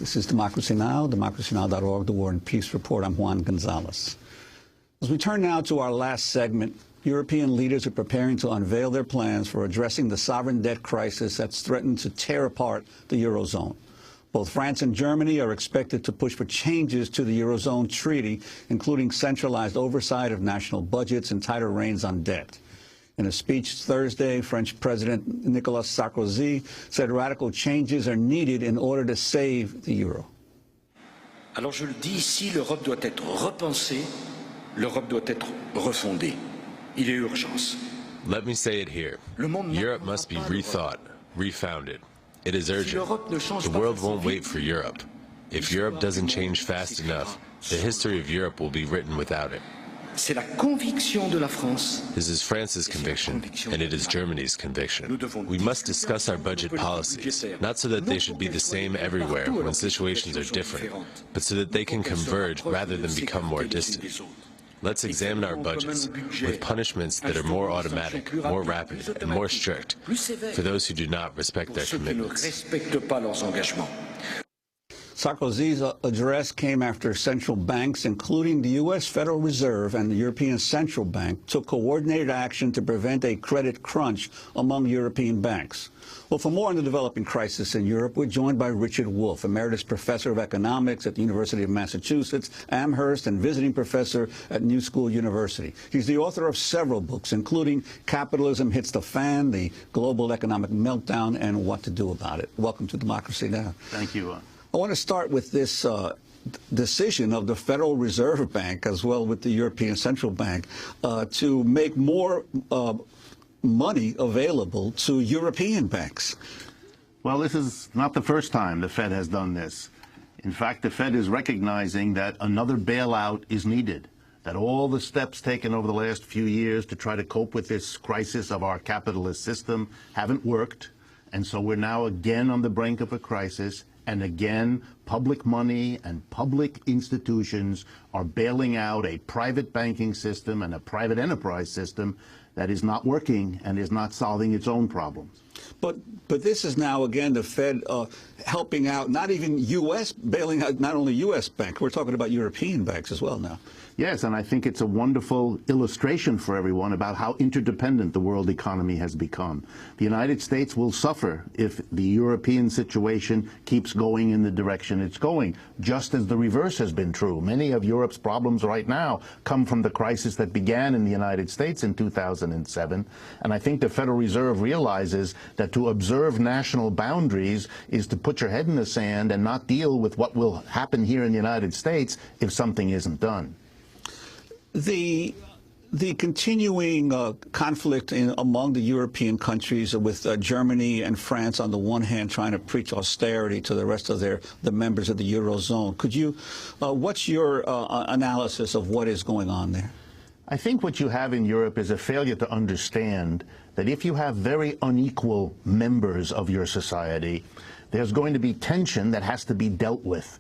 This is Democracy Now!, democracynow.org, The War and Peace Report. I'm Juan Gonzalez. As we turn now to our last segment, European leaders are preparing to unveil their plans for addressing the sovereign debt crisis that's threatened to tear apart the Eurozone. Both France and Germany are expected to push for changes to the Eurozone treaty, including centralized oversight of national budgets and tighter reins on debt. In a speech Thursday, French President Nicolas Sarkozy said radical changes are needed in order to save the euro. Alors je le dis ici, l'Europe doit être repensée, l'Europe doit être refondée. Il y a urgence. Let me say it here. Europe must be rethought, refounded. It is urgent. The world won't wait for Europe. If Europe doesn't change fast enough, the history of Europe will be written without it. C'est la conviction de la France. This is France's conviction, and it is Germany's conviction. We must discuss our budget policies, not so that they should be the same everywhere when situations are different, but so that they can converge rather than become more distant. Let's examine our budgets with punishments that are more automatic, more rapid, and more strict for those who do not respect their commitments. Sarkozy's address came after central banks, including the U.S. Federal Reserve and the European Central Bank, took coordinated action to prevent a credit crunch among European banks. Well, for more on the developing crisis in Europe, we're joined by Richard Wolff, Emeritus Professor of Economics at the University of Massachusetts, Amherst, and visiting professor at New School University. He's the author of several books, including Capitalism Hits the Fan, The Global Economic Meltdown, and What to Do About It. Welcome to Democracy Now! Thank you. I want to start with this decision of the Federal Reserve Bank, as well with the European Central Bank, to make more money available to European banks. Well, this is not the first time the Fed has done this. In fact, the Fed is recognizing that another bailout is needed, that all the steps taken over the last few years to try to cope with this crisis of our capitalist system haven't worked. And so we're now again on the brink of a crisis. And again, public money and public institutions are bailing out a private banking system and a private enterprise system that is not working and is not solving its own problems. But this is now, again, the Fed helping out, not even U.S., bailing out not only U.S. banks. We're talking about European banks as well now. Yes, and I think it's a wonderful illustration for everyone about how interdependent the world economy has become. The United States will suffer if the European situation keeps going in the direction it's going, just as the reverse has been true. Many of Europe's problems right now come from the crisis that began in the United States in 2007. And I think the Federal Reserve realizes that to observe national boundaries is to put your head in the sand and not deal with what will happen here in the United States if something isn't done. The continuing conflict among the European countries with Germany and France on the one hand trying to preach austerity to the rest of the members of the Eurozone. Could you, what's your analysis of what is going on there? I think what you have in Europe is a failure to understand that if you have very unequal members of your society, there's going to be tension that has to be dealt with.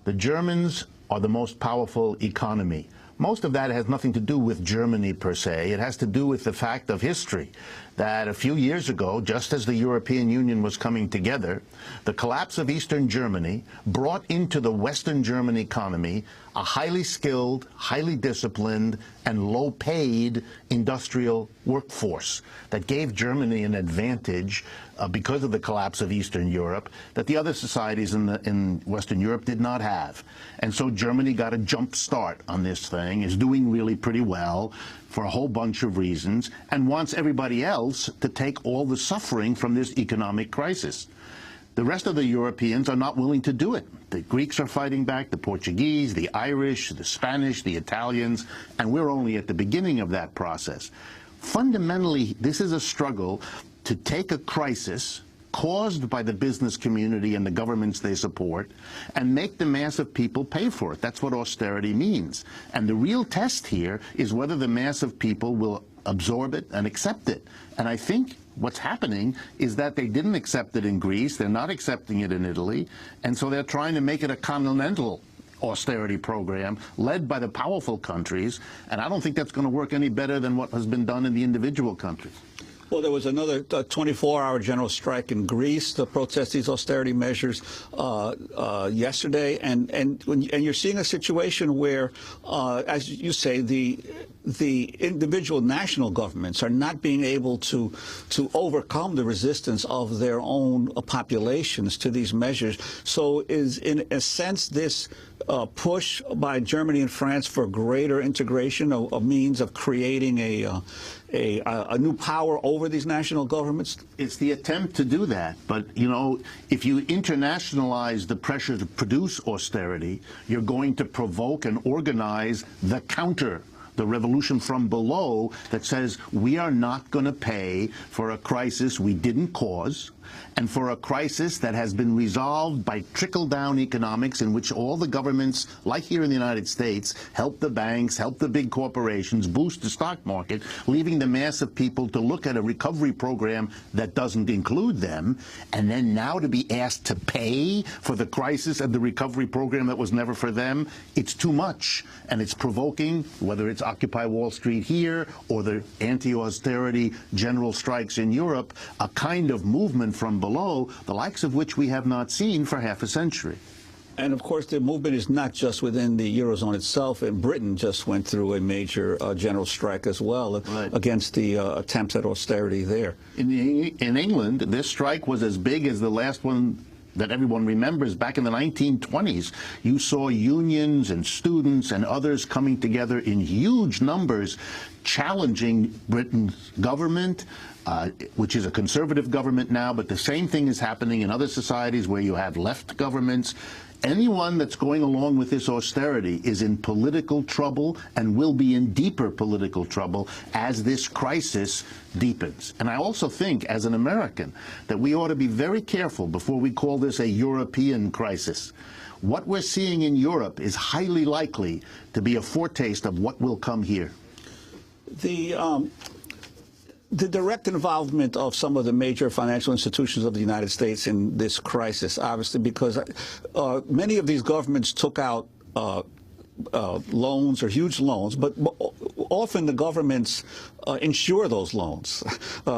The Germans are the most powerful economy. Most of that has nothing to do with Germany per se. It has to do with the fact of history that a few years ago, just as the European Union was coming together, the collapse of Eastern Germany brought into the Western German economy a highly skilled, highly disciplined, and low-paid industrial workforce that gave Germany an advantage because of the collapse of Eastern Europe that the other societies in Western Europe did not have. And so Germany got a jump start on this thing, is doing really pretty well for a whole bunch of reasons, and wants everybody else to take all the suffering from this economic crisis. The rest of the Europeans are not willing to do it. The Greeks are fighting back, the Portuguese, the Irish, the Spanish, the Italians, and we're only at the beginning of that process. Fundamentally, this is a struggle to take a crisis caused by the business community and the governments they support and make the mass of people pay for it. That's what austerity means. And the real test here is whether the mass of people will absorb it and accept it. And I think what's happening is that they didn't accept it in Greece, they're not accepting it in Italy, and so they're trying to make it a continental austerity program led by the powerful countries, and I don't think that's going to work any better than what has been done in the individual countries. Well, there was another 24-hour general strike in Greece to protest these austerity measures yesterday, and you're seeing a situation where, as you say, the individual national governments are not being able to overcome the resistance of their own populations to these measures. So is, in a sense, this push by Germany and France for greater integration, a means of creating a new power over these national governments? It's the attempt to do that. But, you know, if you internationalize the pressure to produce austerity, you're going to provoke and organize the counter, the revolution from below that says we are not going to pay for a crisis we didn't cause, and for a crisis that has been resolved by trickle-down economics in which all the governments, like here in the United States, help the banks, help the big corporations, boost the stock market, leaving the mass of people to look at a recovery program that doesn't include them, and then now to be asked to pay for the crisis and the recovery program that was never for them. It's too much, and it's provoking, whether it's Occupy Wall Street here or the anti-austerity general strikes in Europe, a kind of movement from below, the likes of which we have not seen for half a century. And of course, the movement is not just within the Eurozone itself, and Britain just went through a major general strike as well against the attempts at austerity there. In England, this strike was as big as the last one that everyone remembers back in the 1920s. You saw unions and students and others coming together in huge numbers, challenging Britain's government, which is a conservative government now, but the same thing is happening in other societies where you have left governments. Anyone that's going along with this austerity is in political trouble and will be in deeper political trouble as this crisis deepens. And I also think, as an American, that we ought to be very careful before we call this a European crisis. What we're seeing in Europe is highly likely to be a foretaste of what will come here. The direct involvement of some of the major financial institutions of the United States in this crisis, obviously, because many of these governments took out loans or huge loans, but often the governments insure those loans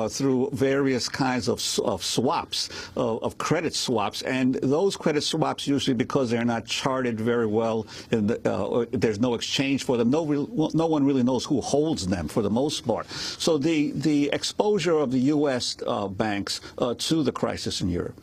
through various kinds of swaps, of credit swaps, and those credit swaps usually, because they're not charted very well, there's no exchange for them. No one really knows who holds them for the most part. So the exposure of the U.S. banks to the crisis in Europe,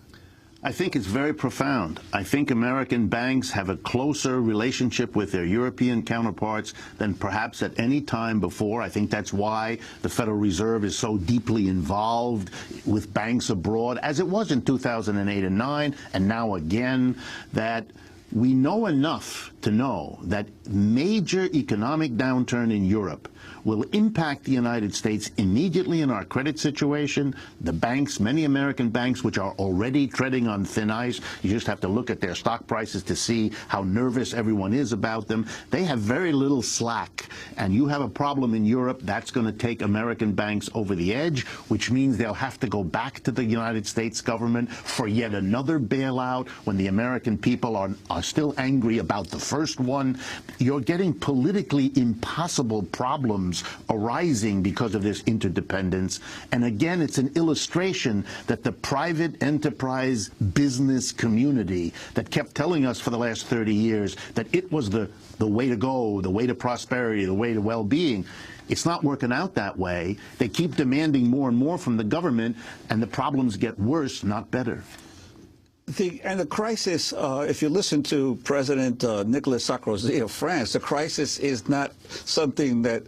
I think it's very profound. I think American banks have a closer relationship with their European counterparts than perhaps at any time before. I think that's why the Federal Reserve is so deeply involved with banks abroad, as it was in 2008 and 9, and now again, that we know enough to know that major economic downturn in Europe will impact the United States immediately in our credit situation. The banks, many American banks, which are already treading on thin ice, you just have to look at their stock prices to see how nervous everyone is about them. They have very little slack, and you have a problem in Europe that's going to take American banks over the edge, which means they'll have to go back to the United States government for yet another bailout when the American people are still angry about the first one. You're getting politically impossible problems arising because of this interdependence. And again, it's an illustration that the private enterprise business community that kept telling us for the last 30 years that it was the way to go, the way to prosperity, the way to well-being, it's not working out that way. They keep demanding more and more from the government, and the problems get worse, not better. The crisis, if you listen to President Nicolas Sarkozy of France, the crisis is not something that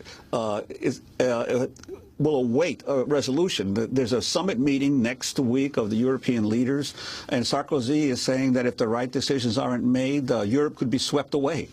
will await a resolution. There's a summit meeting next week of the European leaders, and Sarkozy is saying that if the right decisions aren't made, Europe could be swept away.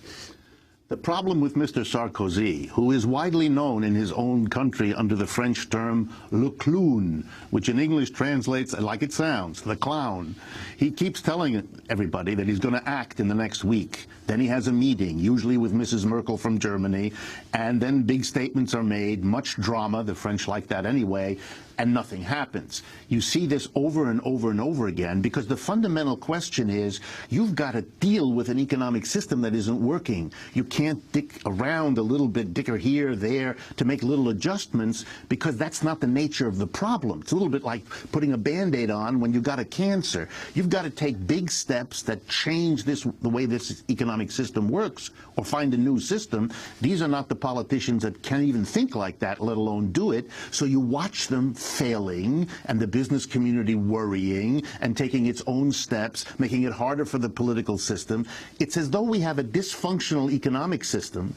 The problem with Mr. Sarkozy, who is widely known in his own country under the French term le clown, which in English translates like it sounds, the clown. He keeps telling everybody that he's going to act in the next week. Then he has a meeting, usually with Mrs. Merkel from Germany, and then big statements are made, much drama, the French like that anyway. and nothing happens. You see this over and over and over again because the fundamental question is you've got to deal with an economic system that isn't working. You can't dick around a little bit, dicker here, there, to make little adjustments because that's not the nature of the problem. It's a little bit like putting a Band-Aid on when you've got a cancer. You've got to take big steps that change the way this economic system works or find a new system. These are not the politicians that can't even think like that, let alone do it. So you watch them failing and the business community worrying and taking its own steps, making it harder for the political system. It's as though we have a dysfunctional economic system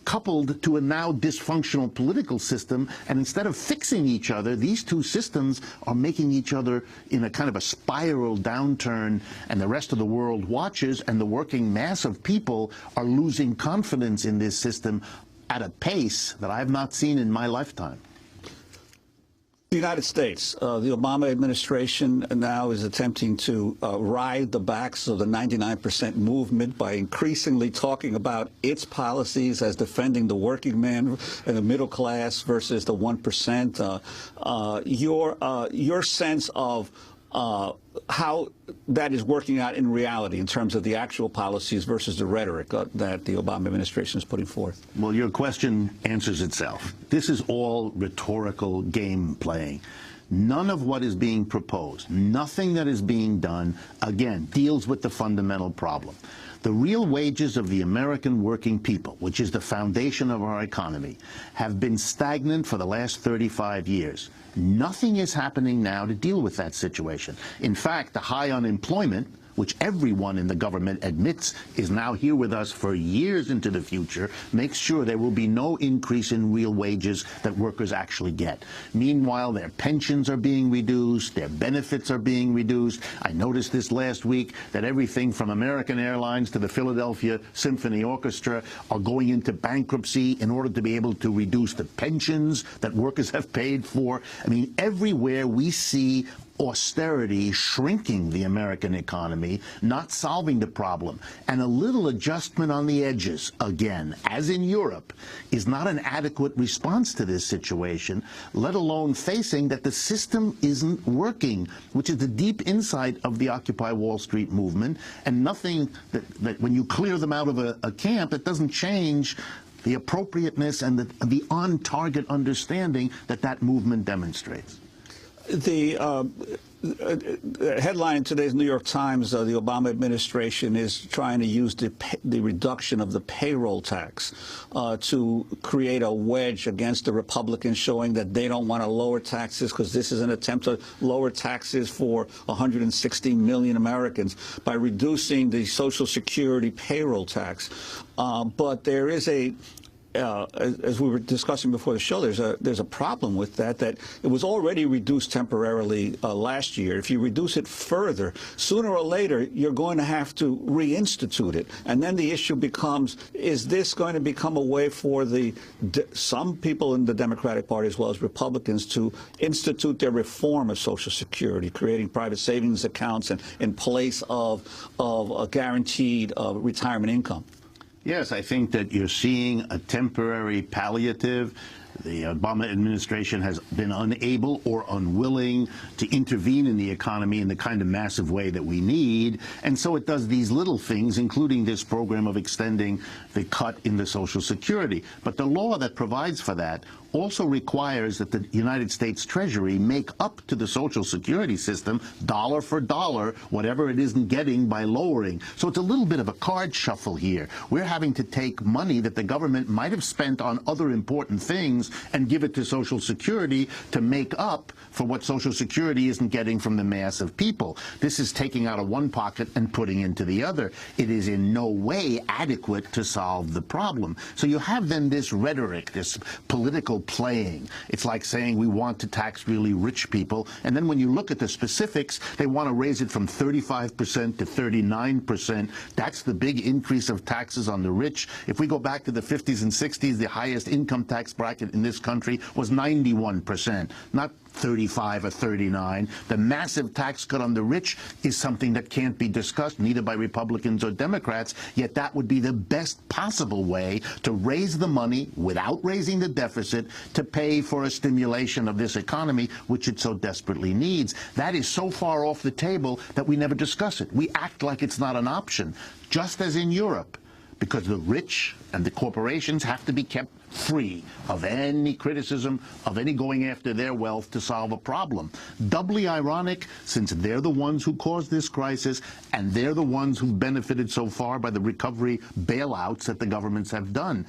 coupled to a now dysfunctional political system, and instead of fixing each other, these two systems are making each other in a kind of a spiral downturn, and the rest of the world watches, and the working mass of people are losing confidence in this system at a pace that I have not seen in my lifetime. The United States, the Obama administration now is attempting to ride the backs of the 99% movement by increasingly talking about its policies as defending the working man and the middle class versus the 1%. Your sense of how that is working out in reality in terms of the actual policies versus the rhetoric that the Obama administration is putting forth? Well, your question answers itself. This is all rhetorical game playing. None of what is being proposed, nothing that is being done, again, deals with the fundamental problem. The real wages of the American working people, which is the foundation of our economy, have been stagnant for the last 35 years. Nothing is happening now to deal with that situation. In fact, the high unemployment, which everyone in the government admits is now here with us for years into the future, makes sure there will be no increase in real wages that workers actually get. Meanwhile, their pensions are being reduced, their benefits are being reduced. I noticed this last week that everything from American Airlines to the Philadelphia Symphony Orchestra are going into bankruptcy in order to be able to reduce the pensions that workers have paid for. I mean, everywhere we see austerity shrinking the American economy, not solving the problem. And a little adjustment on the edges, again, as in Europe, is not an adequate response to this situation, let alone facing that the system isn't working, which is the deep insight of the Occupy Wall Street movement, and nothing that when you clear them out of a camp, it doesn't change the appropriateness and the on-target understanding that that movement demonstrates. The headline in today's New York Times, the Obama administration is trying to use the reduction of the payroll tax to create a wedge against the Republicans, showing that they don't want to lower taxes because this is an attempt to lower taxes for 160 million Americans by reducing the Social Security payroll tax. But there is as we were discussing before the show, there's a problem with that it was already reduced temporarily last year. If you reduce it further, sooner or later, you're going to have to reinstitute it. And then the issue becomes, is this going to become a way for some people in the Democratic Party as well as Republicans to institute their reform of Social Security, creating private savings accounts in place of a guaranteed retirement income? Yes, I think that you're seeing a temporary palliative. The Obama administration has been unable or unwilling to intervene in the economy in the kind of massive way that we need. And so it does these little things, including this program of extending the cut in the Social Security. But the law that provides for that also requires that the United States Treasury make up to the Social Security system dollar for dollar whatever it isn't getting by lowering. So it's a little bit of a card shuffle here. We're having to take money that the government might have spent on other important things and give it to Social Security to make up for what Social Security isn't getting from the mass of people. This is taking out of one pocket and putting into the other. It is in no way adequate to solve the problem. So you have then this rhetoric, this political playing. It's like saying we want to tax really rich people, and then when you look at the specifics, they want to raise it from 35% to 39%. That's the big increase of taxes on the rich. If we go back to the 50s and 60s, the highest income tax bracket in this country was 91%. Not 35 or 39. The massive tax cut on the rich is something that can't be discussed, neither by Republicans or Democrats, yet that would be the best possible way to raise the money without raising the deficit to pay for a stimulation of this economy, which it so desperately needs. That is so far off the table that we never discuss it. We act like it's not an option, just as in Europe, because the rich and the corporations have to be kept free of any criticism, of any going after their wealth to solve a problem. Doubly ironic, since they're the ones who caused this crisis, and they're the ones who've benefited so far by the recovery bailouts that the governments have done.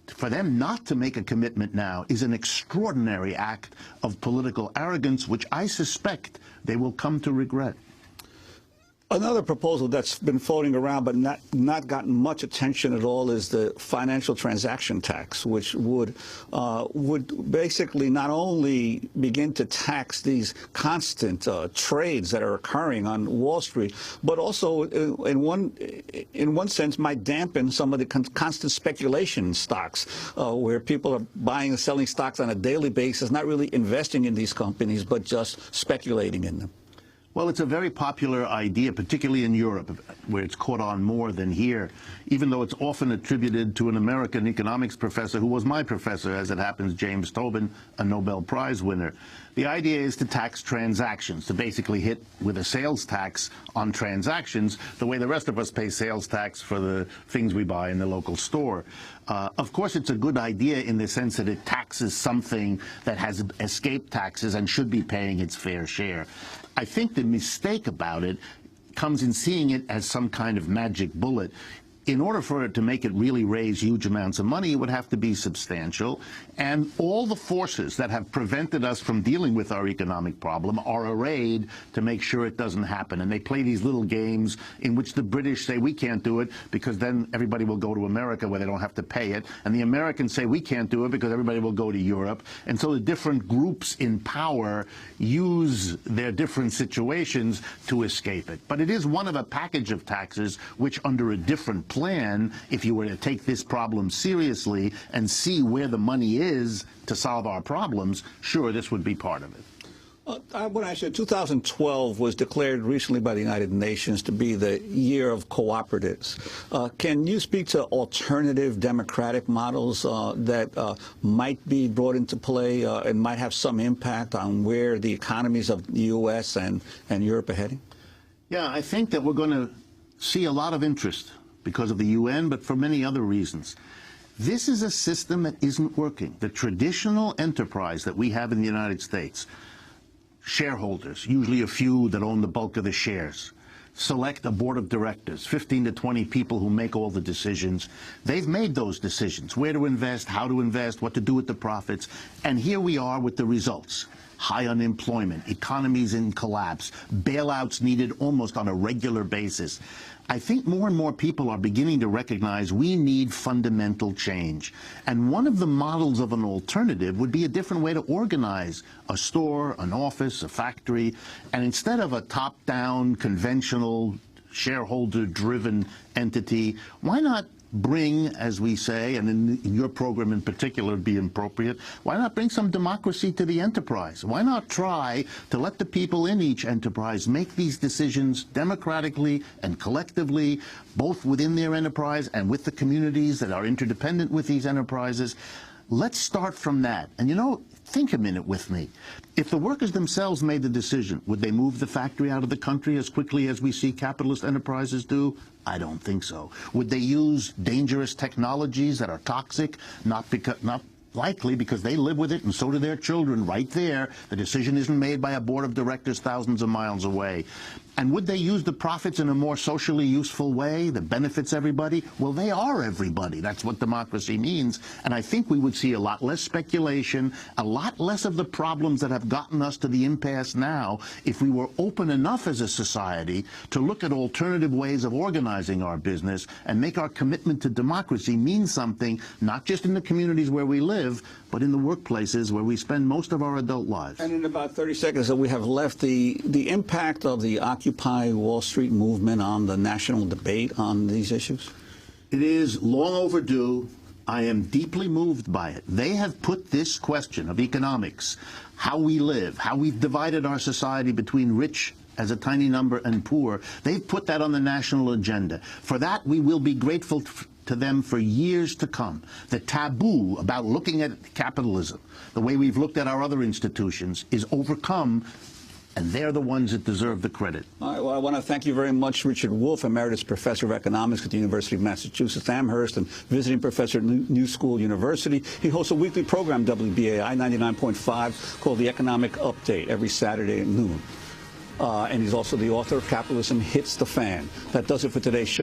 For them not to make a commitment now is an extraordinary act of political arrogance, which I suspect they will come to regret. Another proposal that's been floating around but not gotten much attention at all is the financial transaction tax, which would basically not only begin to tax these constant trades that are occurring on Wall Street, but also in one sense might dampen some of the constant speculation in stocks, where people are buying and selling stocks on a daily basis, not really investing in these companies, but just speculating in them. Well, it's a very popular idea, particularly in Europe, where it's caught on more than here, even though it's often attributed to an American economics professor who was my professor, as it happens, James Tobin, a Nobel Prize winner. The idea is to tax transactions, to basically hit with a sales tax on transactions the way the rest of us pay sales tax for the things we buy in the local store. Of course, it's a good idea in the sense that it taxes something that has escaped taxes and should be paying its fair share. I think the mistake about it comes in seeing it as some kind of magic bullet. In order for it to make it really raise huge amounts of money, it would have to be substantial. And all the forces that have prevented us from dealing with our economic problem are arrayed to make sure it doesn't happen. And they play these little games in which the British say we can't do it because then everybody will go to America where they don't have to pay it. And the Americans say we can't do it because everybody will go to Europe. And so the different groups in power use their different situations to escape it. But it is one of a package of taxes which, under a different plan, if you were to take this problem seriously and see where the money is to solve our problems, sure, this would be part of it. I want to ask you, 2012 was declared recently by the United Nations to be the year of cooperatives. Can you speak to alternative democratic models that might be brought into play and might have some impact on where the economies of the U.S. and Europe are heading? Yeah, I think that we're going to see a lot of interest because of the UN, but for many other reasons. This is a system that isn't working. The traditional enterprise that we have in the United States, shareholders, usually a few that own the bulk of the shares, select a board of directors, 15 to 20 people who make all the decisions. They've made those decisions, where to invest, how to invest, what to do with the profits, and here we are with the results. High unemployment, economies in collapse, bailouts needed almost on a regular basis. I think more and more people are beginning to recognize we need fundamental change. And one of the models of an alternative would be a different way to organize a store, an office, a factory. And instead of a top-down, conventional, shareholder-driven entity, why not bring, as we say, and in your program in particular would be appropriate, why not bring some democracy to the enterprise? Why not try to let the people in each enterprise make these decisions democratically and collectively, both within their enterprise and with the communities that are interdependent with these enterprises? Let's start from that. And you know, think a minute with me. If the workers themselves made the decision, would they move the factory out of the country as quickly as we see capitalist enterprises do? I don't think so. Would they use dangerous technologies that are toxic? Not likely, because they live with it and so do their children right there. The decision isn't made by a board of directors thousands of miles away. And would they use the profits in a more socially useful way that benefits everybody? Well, they are everybody. That's what democracy means. And I think we would see a lot less speculation, a lot less of the problems that have gotten us to the impasse now if we were open enough as a society to look at alternative ways of organizing our business and make our commitment to democracy mean something, not just in the communities where we live, but in the workplaces where we spend most of our adult lives. And in about 30 seconds that we have left, the impact of the Occupy Wall Street movement on the national debate on these issues? It is long overdue. I am deeply moved by it. They have put this question of economics, how we live, how we've divided our society between rich as a tiny number and poor, they've put that on the national agenda. For that, we will be grateful to them for years to come. The taboo about looking at capitalism, the way we've looked at our other institutions, is overcome, and they're the ones that deserve the credit. All right, well, I want to thank you very much, Richard Wolff, Emeritus Professor of Economics at the University of Massachusetts Amherst and visiting professor at New School University. He hosts a weekly program, WBAI 99.5, called The Economic Update, every Saturday at noon. And he's also the author of Capitalism Hits the Fan. That does it for today's show.